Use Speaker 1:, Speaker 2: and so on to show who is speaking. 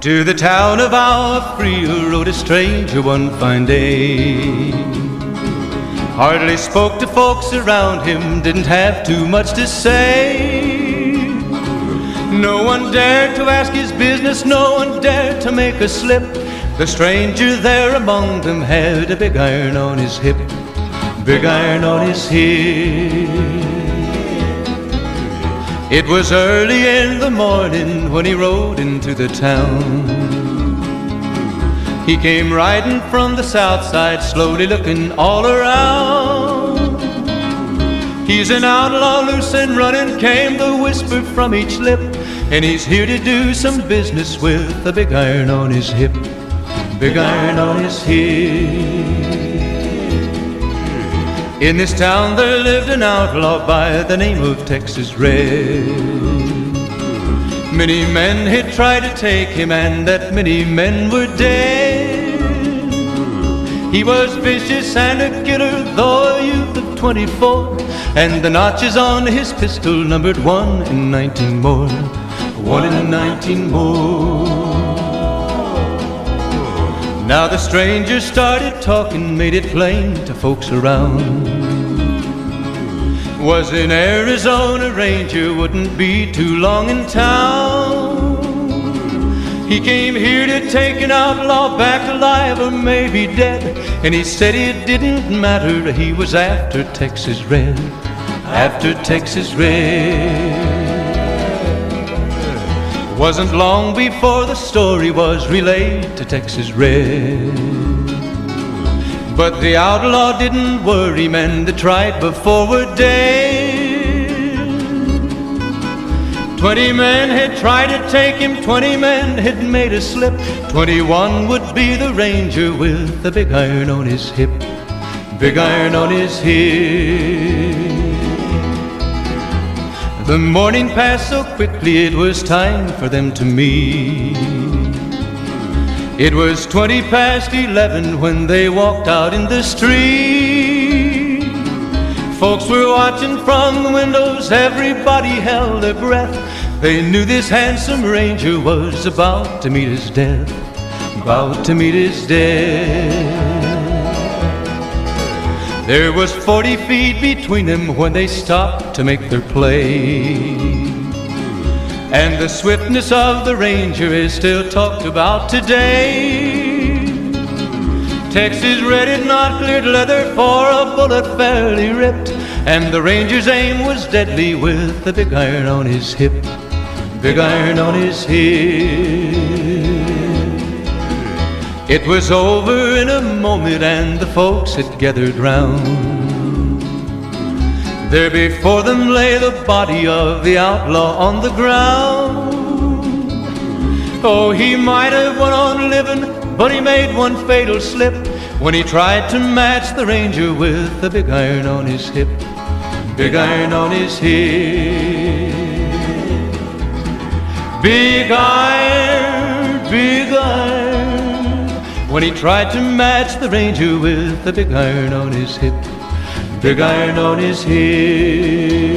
Speaker 1: To the town of our Free rode a stranger one fine day. Hardly spoke to folks around him, didn't have too much to say. No one dared to ask his business, no one dared to make a slip. The stranger there among them had a big iron on his hip, big iron on his hip. It was early in the morning when he rode into the town. He came riding from the south side, slowly looking all around. He's an outlaw, loose and running, came the whisper from each lip, and he's here to do some business with a big iron on his hip, big iron on his hip. In this town there lived an outlaw by the name of Texas Red. Many men had tried to take him, and that many men were dead. He was vicious and a killer, though a youth of 24, and the notches on his pistol numbered 1 in 19 more, 1 in 19 more. Now the stranger started talking, made it plain to folks around. Was an Arizona ranger, wouldn't be too long in town. He came here to take an outlaw back alive or maybe dead, and he said it didn't matter, he was after Texas Red, after Texas Red. Wasn't long before the story was relayed to Texas Red. But the outlaw didn't worry, men that tried before were dead. 20 men had tried to take him, 20 men had made a slip. 21 would be the ranger with the big iron on his hip, big iron on his hip. The morning passed so quickly, it was time for them to meet. It was 20 past 11 when they walked out in the street. Folks were watching from the windows, everybody held their breath. They knew this handsome ranger was about to meet his death, about to meet his death. There was 40 feet between them when they stopped to make their play. And the swiftness of the ranger is still talked about today. Texas Red had not cleared leather for a bullet fairly ripped, and the ranger's aim was deadly with the big iron on his hip, big iron on his hip. It was over in a moment and the folks had gathered round. There before them lay the body of the outlaw on the ground. Oh, he might have went on living, but he made one fatal slip when he tried to match the ranger with the big iron on his hip, big iron on his hip. Big iron, big iron, when he tried to match the ranger with the big iron on his hip, big iron on his hip.